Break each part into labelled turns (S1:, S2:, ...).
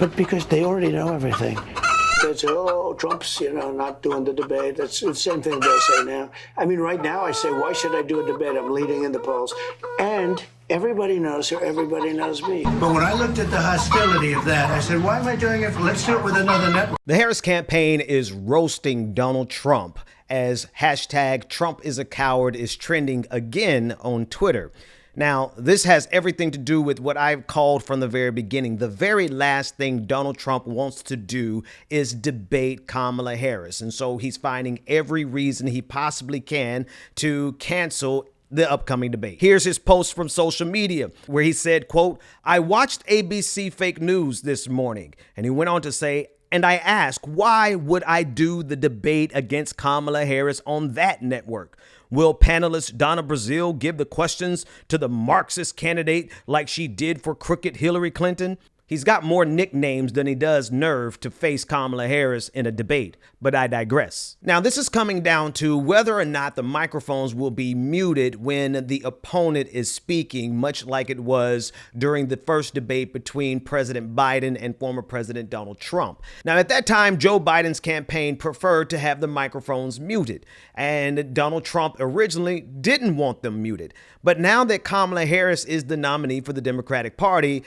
S1: But because they already know everything. They say, oh, Trump's, not doing the debate. That's the same thing they say now. I mean, right now I say, why should I do a debate? I'm leading in the polls. And everybody knows her, everybody knows me. But when I looked at the hostility of that, I said, why am I doing it? Let's do it with another network.
S2: The Harris campaign is roasting Donald Trump as hashtag Trump is a coward is trending again on Twitter. Now, this has everything to do with what I've called from the very beginning. The very last thing Donald Trump wants to do is debate Kamala Harris. And so he's finding every reason he possibly can to cancel the upcoming debate. Here's his post from social media where he said, quote, "I watched ABC fake news this morning." And he went on to say, "And I asked, why would I do the debate against Kamala Harris on that network? Will panelist Donna Brazile give the questions to the Marxist candidate like she did for crooked Hillary Clinton?" He's got more nicknames than he does nerve to face Kamala Harris in a debate, but I digress. Now, this is coming down to whether or not the microphones will be muted when the opponent is speaking, much like it was during the first debate between President Biden and former President Donald Trump. Now, at that time, Joe Biden's campaign preferred to have the microphones muted, and Donald Trump originally didn't want them muted. But now that Kamala Harris is the nominee for the Democratic Party,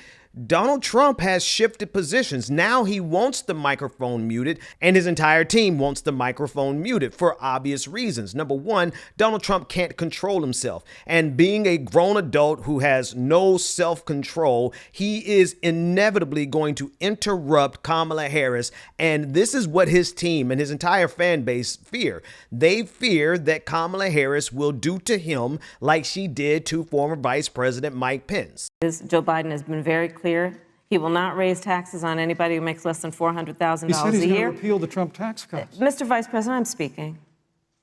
S2: Donald Trump has shifted positions. Now he wants the microphone muted, and his entire team wants the microphone muted for obvious reasons. Number one, Donald Trump can't control himself. And being a grown adult who has no self-control, he is inevitably going to interrupt Kamala Harris. And this is what his team and his entire fan base fear. They fear that Kamala Harris will do to him like she did to former Vice President Mike Pence.
S3: Joe Biden has been very clear. He will not raise taxes on anybody who makes less than $400,000 a year.
S4: He said he's going to repeal the Trump tax cuts.
S3: Mr. Vice President, I'm speaking.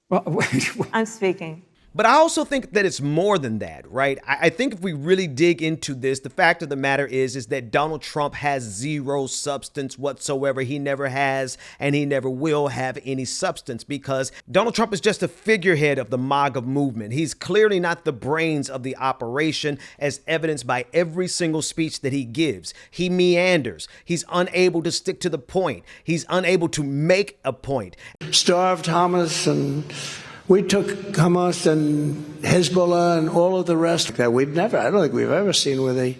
S4: Well, wait.
S3: I'm speaking.
S2: But I also think that it's more than that, right? I think if we really dig into this, the fact of the matter is that Donald Trump has zero substance whatsoever. He never has, and he never will have any substance because Donald Trump is just a figurehead of the MAGA movement. He's clearly not the brains of the operation, as evidenced by every single speech that he gives. He meanders. He's unable to stick to the point. He's unable to make a point.
S1: Starved Hamas, and we took Hamas and Hezbollah and all of the rest that I don't think we've ever seen where they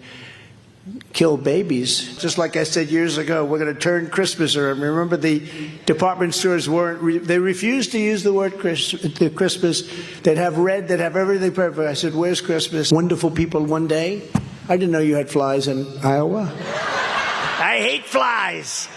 S1: kill babies. Just like I said years ago, we're going to turn Christmas around. Remember, the department stores they refused to use the word Christmas. They'd have red, they'd have everything perfect. I said, where's Christmas? Wonderful people one day. I didn't know you had flies in Iowa. I hate flies.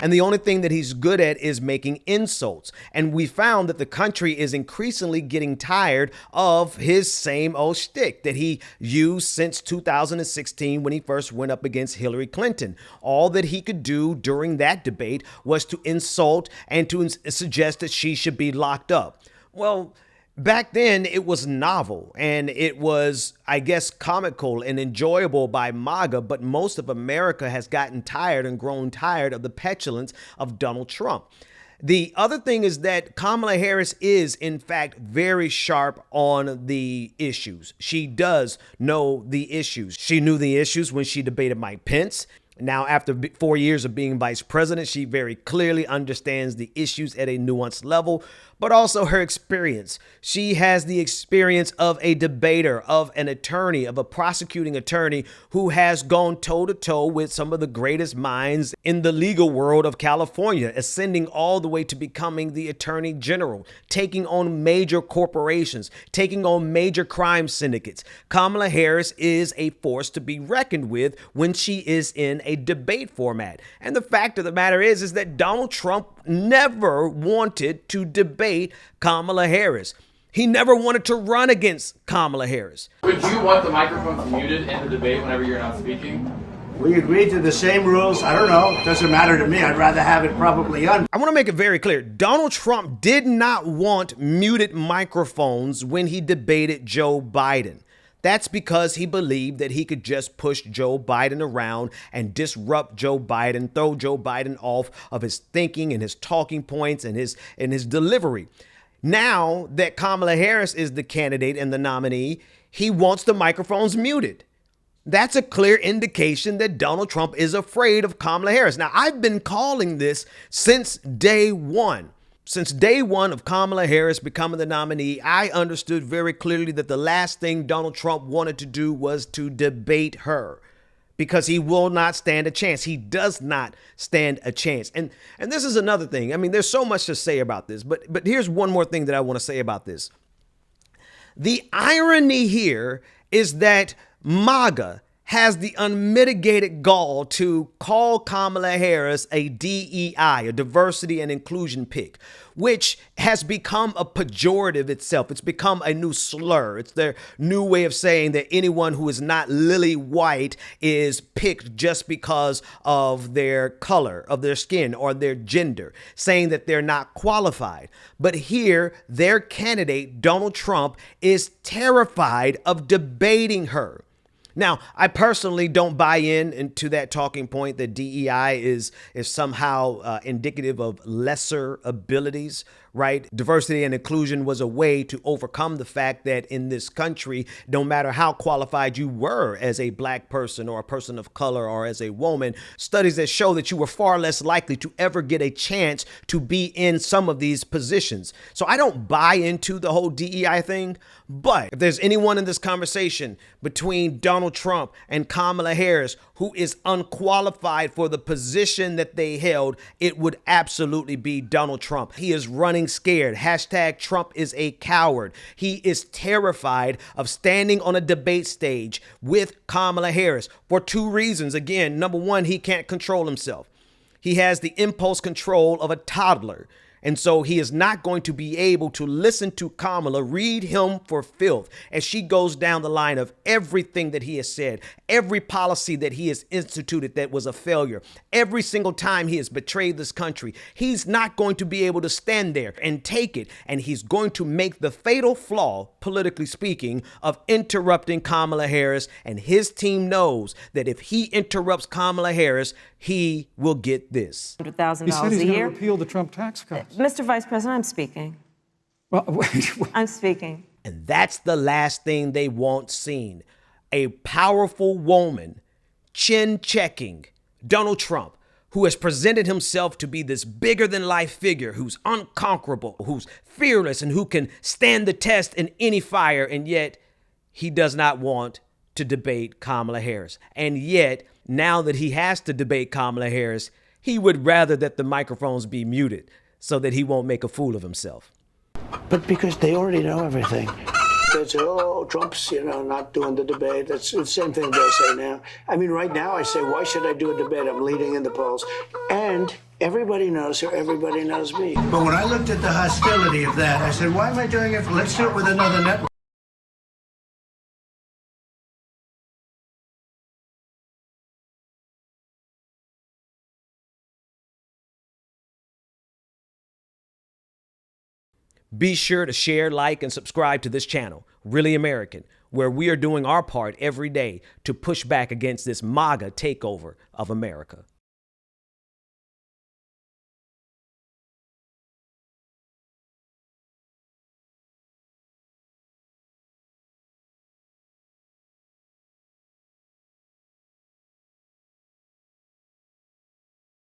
S2: And the only thing that he's good at is making insults. And we found that the country is increasingly getting tired of his same old shtick that he used since 2016 when he first went up against Hillary Clinton. All that he could do during that debate was to insult and to suggest that she should be locked up. Well, back then, it was novel and it was, I guess, comical and enjoyable by MAGA, but most of America has gotten tired and grown tired of the petulance of Donald Trump. The other thing is that Kamala Harris is, in fact, very sharp on the issues. She does know the issues. She knew the issues when she debated Mike Pence. Now, after 4 years of being vice president, she very clearly understands the issues at a nuanced level, but also her experience. She has the experience of a debater, of an attorney, of a prosecuting attorney who has gone toe-to-toe with some of the greatest minds in the legal world of California, ascending all the way to becoming the attorney general, taking on major corporations, taking on major crime syndicates. Kamala Harris is a force to be reckoned with when she is in a debate format. And the fact of the matter is that Donald Trump never wanted to debate Kamala Harris. He never wanted to run against Kamala Harris.
S5: Would you want the microphones muted in the debate whenever you're not speaking?
S1: We agreed to the same rules. I don't know. It doesn't matter to me. I'd rather have it probably on.
S2: I want to make it very clear. Donald Trump did not want muted microphones when he debated Joe Biden. That's because he believed that he could just push Joe Biden around and disrupt Joe Biden, throw Joe Biden off of his thinking and his talking points and his delivery. Now that Kamala Harris is the candidate and the nominee, he wants the microphones muted. That's a clear indication that Donald Trump is afraid of Kamala Harris. Now, I've been calling this since day one. Since day one of Kamala Harris becoming the nominee, I understood very clearly that the last thing Donald Trump wanted to do was to debate her, because he will not stand a chance. He does not stand a chance. And this is another thing. I mean, there's so much to say about this, but here's one more thing that I want to say about this. The irony here is that MAGA has the unmitigated gall to call Kamala Harris a DEI, a diversity and inclusion pick, which has become a pejorative itself. It's become a new slur. It's their new way of saying that anyone who is not lily white is picked just because of their color, of their skin, or their gender, saying that they're not qualified. But here, their candidate, Donald Trump, is terrified of debating her. Now, I personally don't buy into that talking point that DEI is somehow indicative of lesser abilities, right? Diversity and inclusion was a way to overcome the fact that in this country, no matter how qualified you were as a black person or a person of color or as a woman, studies that show that you were far less likely to ever get a chance to be in some of these positions. So I don't buy into the whole DEI thing. But if there's anyone in this conversation between Donald Trump and Kamala Harris who is unqualified for the position that they held, it would absolutely be Donald Trump. He is running scared. Hashtag Trump is a coward. He is terrified of standing on a debate stage with Kamala Harris for two reasons. Again, number one, he can't control himself. He has the impulse control of a toddler. And so he is not going to be able to listen to Kamala read him for filth as she goes down the line of everything that he has said, every policy that he has instituted that was a failure, every single time he has betrayed this country. He's not going to be able to stand there and take it. And he's going to make the fatal flaw, politically speaking, of interrupting Kamala Harris. And his team knows that if he interrupts Kamala Harris, he will get this.
S3: $100,000
S4: He said he's
S3: a
S4: going to
S3: year.
S4: repeal the Trump tax cuts.
S3: Mr. Vice President, I'm speaking.
S4: Well, wait.
S3: I'm speaking.
S2: And that's the last thing they want seen. A powerful woman, chin-checking Donald Trump, who has presented himself to be this bigger-than-life figure who's unconquerable, who's fearless, and who can stand the test in any fire, and yet he does not want to debate Kamala Harris. And yet, now that he has to debate Kamala Harris, he would rather that the microphones be muted so that he won't make a fool of himself.
S1: But because they already know everything. They say, oh, Trump's, not doing the debate. That's the same thing they'll say now. I mean, right now I say, why should I do a debate? I'm leading in the polls. And everybody knows her, everybody knows me. But when I looked at the hostility of that, I said, why am I doing it? Let's do it with another network.
S2: Be sure to share, like, and subscribe to this channel, Really American, where we are doing our part every day to push back against this MAGA takeover of America.